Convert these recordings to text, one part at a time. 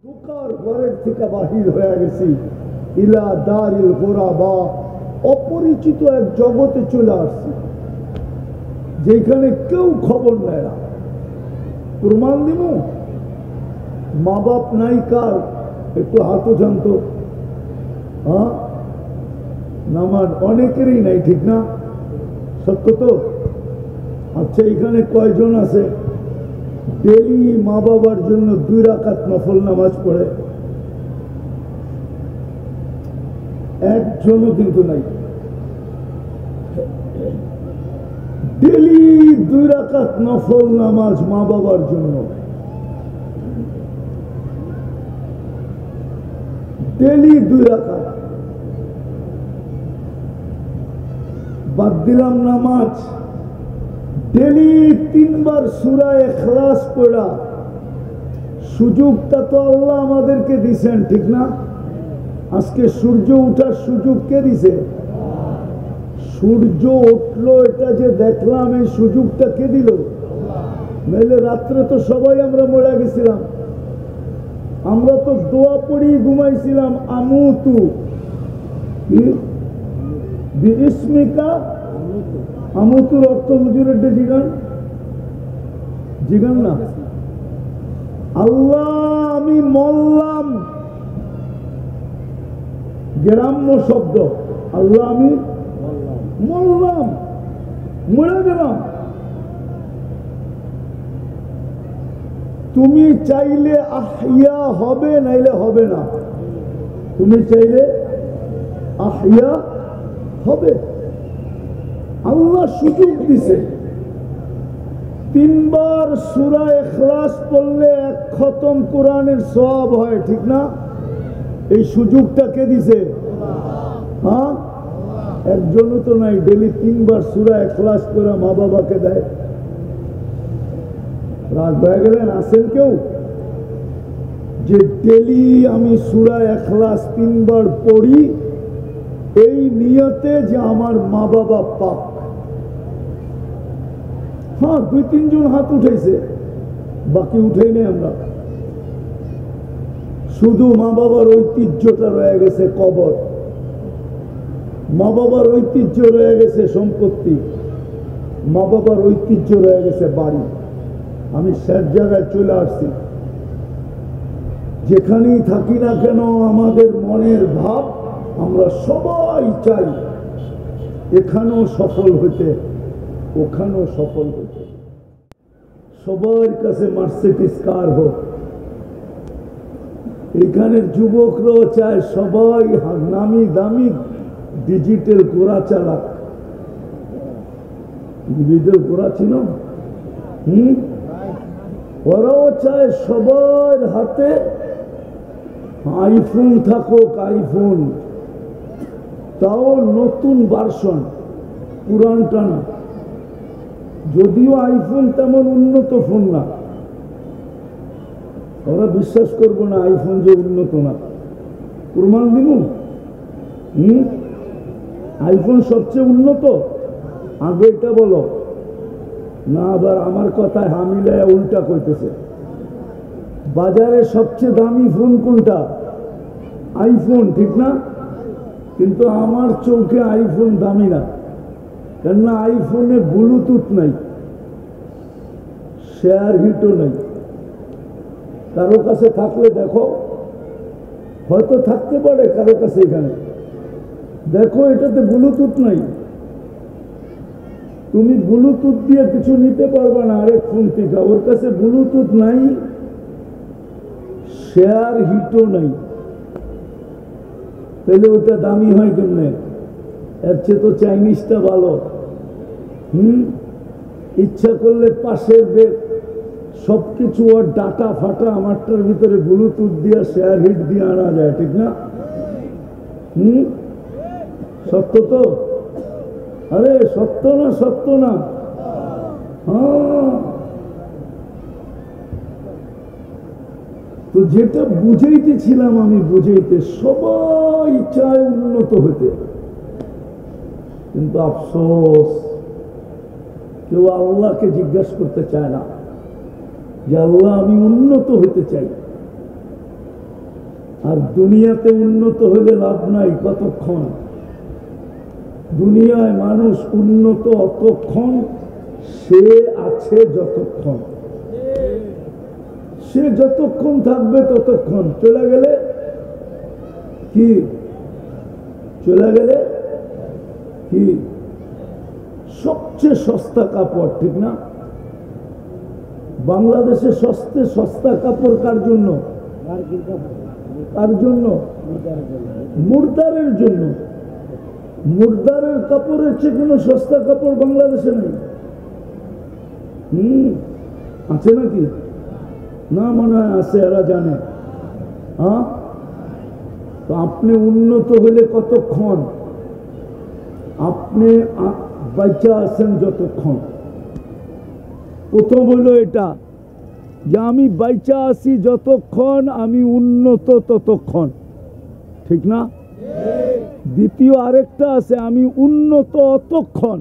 দুকার ঘরের থেকে বাহির হয়ে গেছি ইলা দারিল গোরাবা, অপরিচিত এক জগতে চলে আসছি যেখানে কেউ খবর নেয় না। প্রমাণ দিব, মা বাপ নাই কার, একটু হাত জানত, হ্যাঁ নামাজ অনেকেরই নাই, ঠিক না? সত্য তো? আচ্ছা, এখানে কয়জন আছে ডেলি মা বাবার জন্য 2 রাকাত নফল নামাজ পড়ে? একজনও কিন্তু নাই। ডেলি 2 রাকাত নফল নামাজ মা বাবার জন্য, ডেলি 2 রাকাত। বাদ দিলাম নামাজ, ডেলি 3 বার সূরা ইখলাস পড়া। সুযোগটা তো আল্লাহ আমাদেরকে দিছেন, ঠিক না? আজকে সূর্য উঠার সুযোগ কে দিছে? সূর্য উঠলো, এটা যে দেখলাম, এই সুযোগটা কে দিল? নাইলে রাত্রে তো সবাই আমরা মরে গেছিলাম। আমরা তো দোয়া পড়ি ঘুমাইছিলাম, আমুতু বিইসমিকা। আমুতুর অর্থ হুজুরের জিগান, জিগান না। আল্লাহ আমি মরলাম, গ্রাম্য শব্দ। আল্লাহ আমি মরলাম, মরে গেলাম। তুমি চাইলে আহিয়া হবে, নাইলে হবে না। তুমি চাইলে আহিয়া হবে। আল্লাহ সুযোগ দিছে। 3 বার সূরা ইখলাস পড়লে 1 খতম কোরআনের সওয়াব হয়, ঠিক না? এই সুযোগটা কে দিছে? হ্যাঁ, একজনও তো নাই ডেলি 3 বার সূরা ইখলাস করে মা বাবাকে দেয়। রাগ হয়ে গেলেন? আছেন কেউ যে ডেলি আমি সূরা ইখলাস 3 বার পড়ি এই নিয়তে যে আমার মা বাবা পাক? হ্যাঁ, 2-3 জন হাত উঠেছে, বাকি উঠেই নেই। আমরা শুধু মা বাবার ঐতিহ্যটা রয়ে গেছে কবর, মা বাবার ঐতিহ্য রয়ে গেছে সম্পত্তি, মা বাবার ঐতিহ্য রয়ে গেছে বাড়ি। আমি শেষ জায়গায় চলে আসছি। যেখানেই থাকি না কেন আমাদের মনের ভাব, আমরা সবাই চাই এখানেও সফল হইতে, ওখানেও সফল হইতে। সবার কাছে মার্সিডিজ কার হোক। এখানের যুবকরাও চায় সবাই নামি দামি ডিজিটাল ঘোড়া চালাক। ডিজিটাল ঘোড়া ছিল, ওরাও চায় সবার হাতে আইফোন থাকুক, আইফোন, তাও নতুন ভার্সন, পুরানটা না। যদিও আইফোন তেমন উন্নত ফোন না, ওরা বিশ্বাস করবো না আইফোন যে উন্নত না। প্রমাণ দিব, আইফোন সবচেয়ে উন্নত। আগে এটা বলো না, আবার আমার কথায় হামিলায় উল্টা কইতেছে। বাজারে সবচেয়ে দামি ফোন কোনটা? আইফোন, ঠিক না? কিন্তু আমার চোখে আইফোন দামি না, কেননা আইফোনে ব্লুটুথ নাই, শেয়ার হিটও নাই। কারো কাছে থাকলে দেখো, হয়তো থাকতে পারে কারো কাছে। এখানে দেখো, এটাতে ব্লুটুথ নাই। তুমি ব্লুটুথ দিয়ে কিছু নিতে পারবে না আরেক ফোন থেকে। ওর কাছে ব্লুটুথ নাই, শেয়ার হিটও নাই, তাহলে ওটা দামি হয় কেমনে? এর চেয়ে তো চাইনিজটা ভালো। ইচ্ছা করলে পাশের সবকিছু ওর ডাটা ফাটা আমারটার ভিতরে ব্লুটুথ দিয়ে শেয়ার হিট দিয়ে আনা যায়, ঠিক না? সত্য তো? আরে সত্য না, সত্য না? হ্যাঁ, তো যেটা বুঝাইতেছিলাম আমি, বুঝাইতে সবাই চায় উন্নত হতে, কিন্তু আফসোস কেউ আল্লাহকে জিজ্ঞাসা করতে চায় না যে আল্লাহ আমি উন্নত হতে চাই। আর দুনিয়াতে উন্নত হলে লাভ নাই কতক্ষণ। দুনিয়ায় মানুষ উন্নত অতক্ষণ সে আছে যতক্ষণ, সে যতক্ষণ থাকবে ততক্ষণ। চলে গেলে কি, চলে গেলে কি? সবচেয়ে সস্তা কাপড়, ঠিক না? বাংলাদেশে সস্তা কাপড় কার জন্য? কার জন্য? মুর্দারের জন্য। মুর্দারের কাপড়ের চেয়ে কোনো সস্তা কাপড় বাংলাদেশে নেই। আছে নাকি? না, মনে হয় আছে, এরা জানে। হ্যাঁ, তো আপনি উন্নত হলে কতক্ষণ? আপনি বাচ্চা আছেন যতক্ষণ। প্রথম হলো এটা যে আমি বাচ্চা আছি যতক্ষণ আমি উন্নত ততক্ষণ, ঠিক না? দ্বিতীয় আরেকটা আছে, আমি উন্নত অতক্ষণ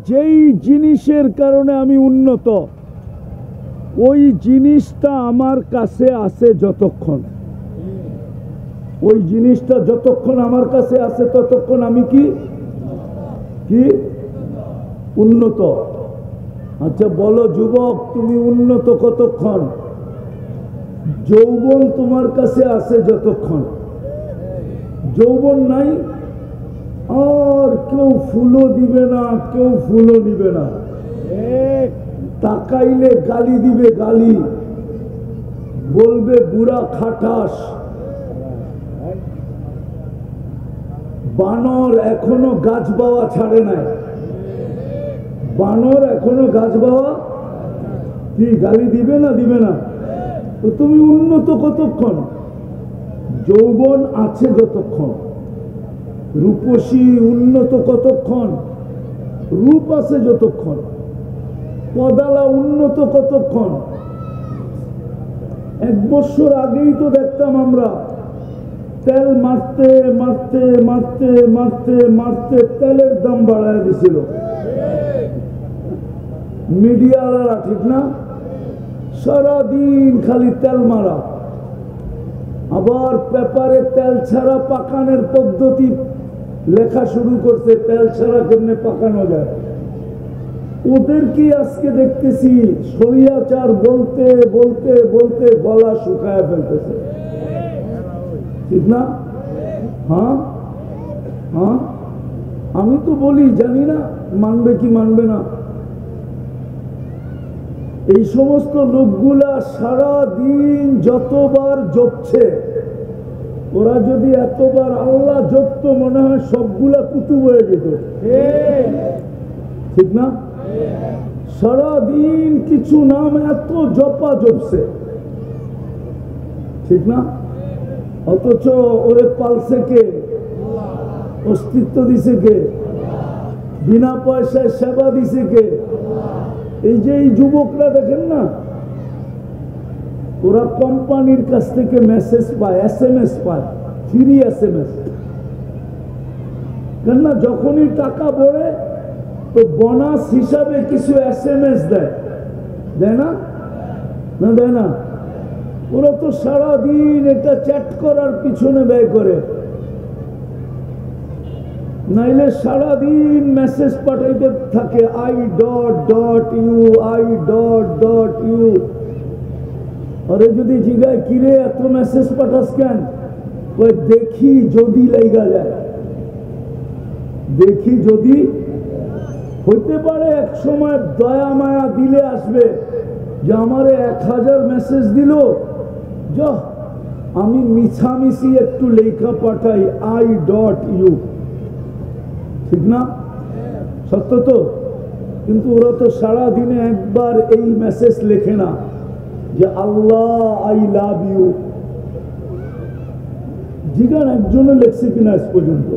যেই জিনিসের কারণে আমি উন্নত ওই জিনিসটা আমার কাছে আছে যতক্ষণ। ওই জিনিসটা যতক্ষণ আমার কাছে আছে ততক্ষণ আমি কি কি উন্নত। আচ্ছা বলো যুবক, তুমি উন্নত কতক্ষণ? যৌবন তোমার কাছে আছে যতক্ষণ। যৌবন নাই আর কেউ ফুলও দিবে না, কেউ ফুলও নিবে না। তাকাইলে গালি দিবে, গালি বলবে বুড়া খাটাস। বানর এখনো গাছ বাওয়া ছাড়ে নাই। বানর এখনো গাছ বাওয়া, কি গালি দিবে না? দিবে না। তো তুমি উন্নত কতক্ষণ? যৌবন আছে যতক্ষণ। রূপসী উন্নত কতক্ষণ? রূপ আছে যতক্ষণ। পদালা উন্নত কতক্ষণ? 1 বছর আগেই তো দেখতাম আমরা তেল মারতে মারতে মারতে মারতে মারতে তেলের দাম বাড়ায় দিছিল মিডিয়ারা, ঠিক না? সারাদিন খালি তেল মারা। আবার পেপারে তেল ছাড়া পাকানোর পদ্ধতি লেখা শুরু করছে, তেল ছাড়া কেমনে পাকানো যায়। ওদের কি আজকে দেখতেছি স্বৈরাচার বলতে বলতে বলতে গলা শুকায় ফেলতেছে, ঠিক না? হ্যাঁ হ্যাঁ, আমি তো বলি, জানি না মানবে কি মানবে না। এই সমস্ত লোকগুলা সারা দিন যতবার জপছে, ওরা যদি এতবার আল্লাহ জপতো মনে হয় সবগুলা কুতুব হয়ে যেত, ঠিক না? সারা দিন কিছু নাম এত জপা জপছে, ঠিক না? অথচ ওরে পালছে কে? অস্তিত্ব দিছে কে? বিনা পয়সায় সেবা দিছে কে? এই যে এই যুবকরা দেখেন না, ওরা কোম্পানির কাছ থেকে মেসেজ পায়, SMS পায়, ফ্রি SMS। কেননা যখনই টাকা পড়ে তো বোনাস হিসাবে কিছু SMS দেয়, দেয় না? না দেয় না? ওরা তো সারাদিন এটা চ্যাট করার পিছনে ব্যয় করে, নাইলে সারাদিন মেসেজ পাঠাইতে থাকে I.U I.U। আরে যদি জিগায় কিরে এত মেসেজ পাঠাস কেন, ওই দেখি যদি লাইগা যায়, দেখি যদি। হইতে পারে এক সময় দয়া মায়া দিলে আসবে যে আমারে 1000 মেসেজ দিল, যা আমি মিছামিছি একটু লেখা পাঠাই I.U, ঠিক না? সত্য তো? কিন্তু ওরা তো সারা দিনে একবার এই মেসেজ লেখে না যে আল্লাহ I লাভ ইউ। জিজ্ঞান একজনে লেখছে কিনা আজ পর্যন্ত?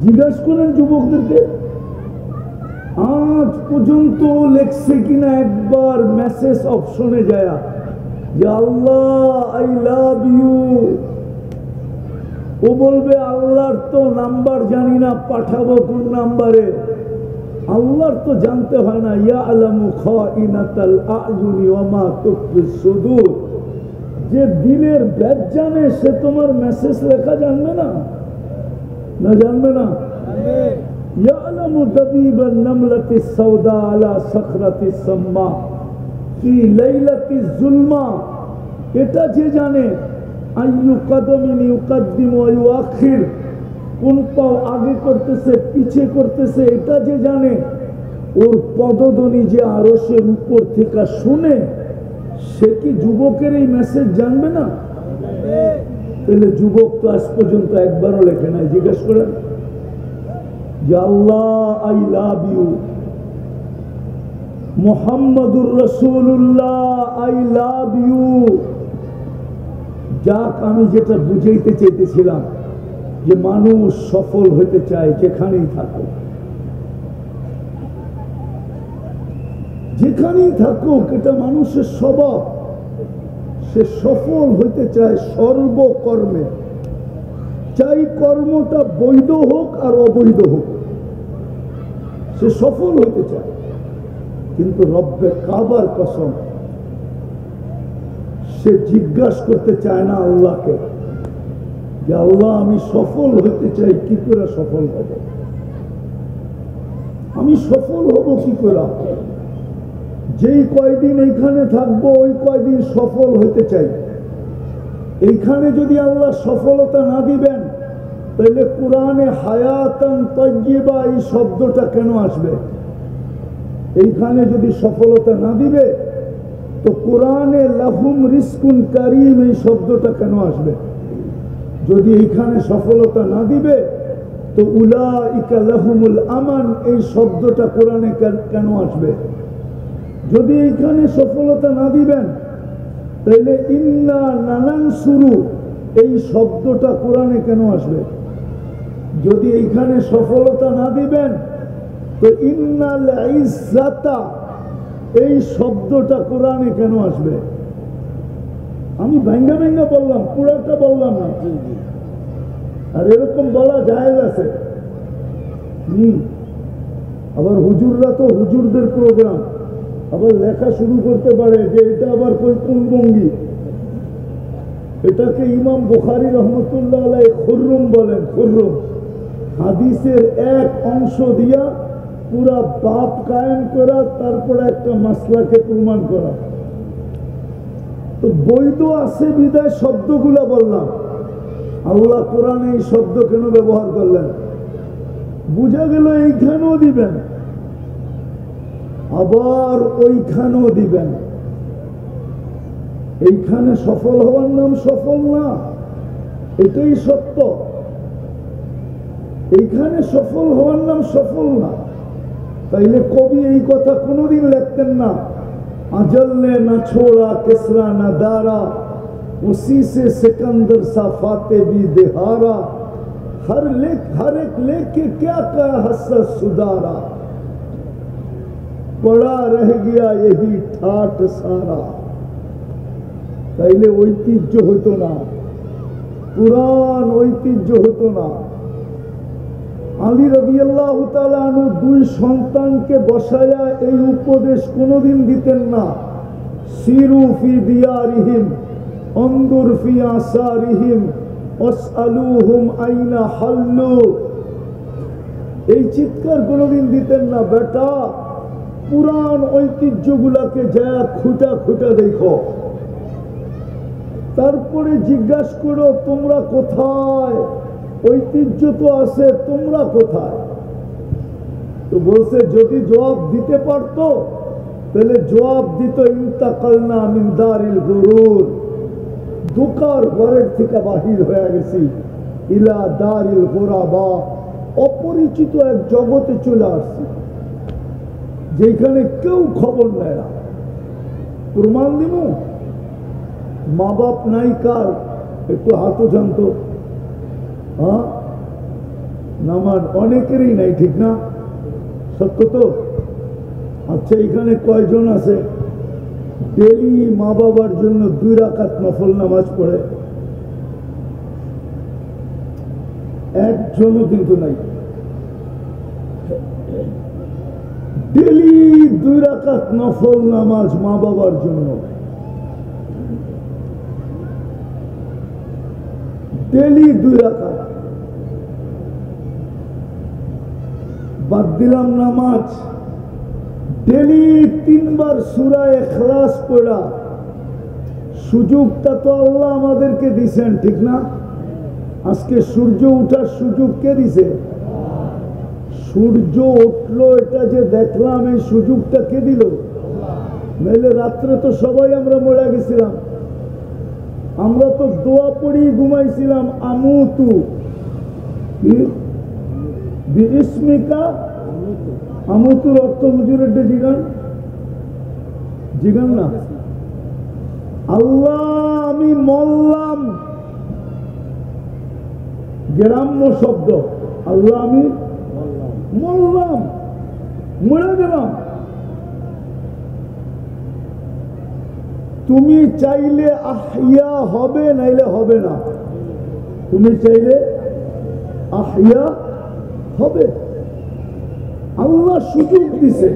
জিজ্ঞাসা করেন যুবকদেরকে, আজ পর্যন্ত লেখছে কিনা একবার মেসেজ অপশনে যায় যে আল্লাহ I লাভ ইউ। ও বলবে আল্লাহর তো নাম্বার জানি না, পাঠাবো কোন নাম্বারে? আল্লাহর তো জানতে হয় না, ইয়ালামু খাইনাতাল আয়ুনি ওয়া মা তুখফিস সুদূর। যে দিলের ভেদ জানে সে তোমার মেসেজ লেখা জানবে না? না জানবে না? ইয়ালামু দাবিবান নামলাতিস সাওদা আলা সাখরাতিস সাম্মা ফি লাইলাতিজ জুলমা। এটা যে জানে আইয়ু কদমিন ইউকদ্দিমু ওয়া ইউআখির, কোন পাও আগে করতেছে পিছে করতেছে, এটা যে জানে, ওর পদধ্বনি যে আরশের উপর থেকে শুনে, সে কি যুবকের এই মেসেজ জানবে না? তাহলে যুবক তো আজ পর্যন্ত একবারও লেখে নাই। জিজ্ঞেস করেন যে আল্লাহ আই লাভ ইউ, মুহাম্মাদুর রাসূলুল্লাহ আই লাভ ইউ। যাক, আমি যেটা বুঝাইতে চাইতেছিলাম যে মানুষ সফল হতে চায় যেখানেই থাকুক, যেখানেই থাকুক, এটা মানুষের স্বভাব। সে সফল হতে চায় সর্বকর্মে, চাই কর্মটা বৈধ হোক আর অবৈধ হোক, সে সফল হতে চায়। কিন্তু রব্বে কাবার কসম, সে জিজ্ঞাসা করতে চায় না আল্লাহকে যে আল্লাহ আমি সফল হতে চাই, কি করে সফল হব? আমি সফল হব কি করে? যেই কয়দিন এইখানে থাকবো ওই কয়দিন সফল হতে চাই। এইখানে যদি আল্লাহ সফলতা না দিবেন, তাহলে কোরআনে হায়াতান তাইয়্যিবা এই শব্দটা কেন আসবে? এইখানে যদি সফলতা না দিবে, তো কোরআনে লাহুম রিজকুন কারীম এই শব্দটা কেন আসবে? যদি এইখানে সফলতা না দিবে, তো উলাইকা লাহুমুল আমান এই শব্দটা কোরআনে কেন আসবে? যদি এইখানে সফলতা না দিবেন, তাহলে ইন্না নানানসুরু এই শব্দটা কোরআনে কেন আসবে? যদি এইখানে সফলতা না দিবেন, তো ইন্নাল ইজ্জাতা এই শব্দটা কোরআনে কেন আসবে? আমি ভাঙ্গা ভাঙ্গা বললাম, পুরাটা বললাম না। আর এরকম বলা জায়েজ আছে। আবার হুজুররা তো হুজুরদের প্রোগ্রাম, আবার লেখা শুরু করতে পারে যে এটা আবার কোন ভঙ্গি। এটাকে ইমাম বুখারী রহমতুল্লাহ আলাইহি খুররুম বলেন। খুররুম হাদিসের এক অংশ দিয়া পুরা বাপ কায়েম করা, তারপরে একটা মাসলাকে প্রমাণ করা। তো বৈধ আছে বিদায় শব্দগুলা বললাম। আল্লাহ কোরআনে এই শব্দ কেন ব্যবহার করলেন? বুঝা গেল এইখানেও দিবেন, আবার ওইখানেও দিবেন। এইখানে সফল হওয়ার নাম সফল না, এটাই সত্য। এইখানে সফল হওয়ার নাম সফল না। তাইলে কবি এই কথা কোনোদিন লিখতেন না, अजल ने न छोड़ा किसरा न दारा, उसी से सिकंदर सा फाते भी दिहारा, हर एक लेके क्या कहा हसरत सुधारा, पड़ा रह गया यही ठाठ सारा। তাইলে ঐতিহ্য হতো না, পুরান ঐতিহ্য হতো না। আলী রাদিয়াল্লাহু তাআলা আনহু দুই সন্তানকে বসায়া এই উপদেশ কোনোদিন দিতেন না, সিরু ফি দিয়ারিহিম অনদুর ফি আসারিহিম ওয়াসআলুহুম আইনা হাল্লু। এই চিৎকার কোনোদিন দিতেন না, বেটা পুরান ঐতিহ্যগুলাকে যা খুঁটা খুঁটা দেখো, তারপরে জিজ্ঞাসা করো তোমরা কোথায়, ঐতিহ্য তো আছে, তোমরা কোথায়? তো বলছে যদি জবাব দিতে পারতো তাহলে জবাব দিত ইন্তাকালনা মিন দারিল গুরুর, দুকার ঘরের থেকে বাহির হয়ে গেছি, ইলা দারিল গুরাবা, অপরিচিত এক জগতে চলে আসছি যেখানে কেউ খবর নেয় না। প্রমাণ দিব, মা বাপ নাই কার, একটু হাতও জানতো। হ্যাঁ, নামাজ অনেকেরই নাই, ঠিক না? সত্য তো? আচ্ছা, এখানে কয়জন আছে ডেলি মা বাবার জন্য 2 রাকাত নফল নামাজ পড়ে? একজনও কিন্তু নাই। ডেলি 2 রাকাত নফল নামাজ মা বাবার জন্য, ডেলি 2 রাকাত। বাদ দিলাম নামাজ, ডেলি 3 বার সূরা ইখলাস পড়া। সুযোগটা তো আল্লাহ আমাদেরকে দিছেন, ঠিক না? আজকে সূর্য উঠার সুযোগ কে দিছে? সূর্য উঠলো এটা যে দেখলাম, এই সুযোগটা কে দিল? নাইলে রাত্রে তো সবাই আমরা মরে গেছিলাম। আমরা তো দোয়া পড়ি ঘুমাইছিলাম, আমুতু বিইসমিকা। আমুতুর অর্থ হুজুরের জিগান, জিগান না। আল্লাহ আমি মরলাম, গ্রাম্য শব্দ। আল্লাহ আমি মরলাম, মরে গেলাম। তুমি চাইলে আহিয়া হবে, নাইলে হবে না। তুমি চাইলে আহিয়া হবে। আল্লাহ সুযোগ দিছে।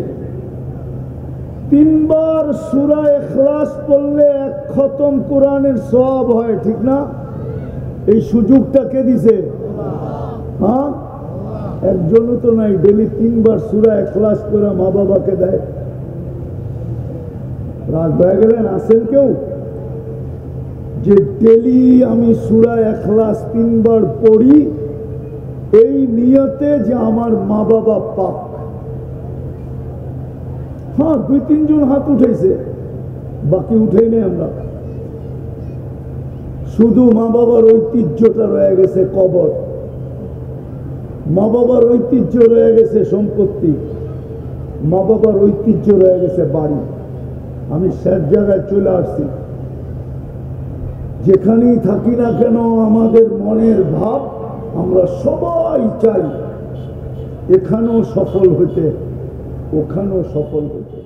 3 বার সূরা ইখলাস পড়লে 1 খতম কোরআনের সওয়াব হয়, ঠিক না? এই সুযোগটা কে দিছে? হ্যাঁ, একজনও তো নাই ডেলি 3 বার সূরা ইখলাস করে মা বাবাকে দেয়। রাগ হয়ে গেলেন? আছেন কেউ যে ডেলি আমি সূরা ইখলাস 3 বার পড়ি এই নিয়তে যে আমার মা বাবা পাক? হ্যাঁ, 2-3 জন হাত উঠেছে, বাকি উঠেই নেই। আমরা শুধু মা বাবার ঐতিহ্যটা রয়ে গেছে কবর, মা বাবার ঐতিহ্য রয়ে গেছে সম্পত্তি, মা বাবার ঐতিহ্য রয়ে গেছে বাড়ি। আমি শেষ জায়গায় চলে আসছি। যেখানেই থাকি না কেন আমাদের মনের ভাব আমরা সবাই চাই এখানেও সফল হইতে, ওখানেও সফল হইতে।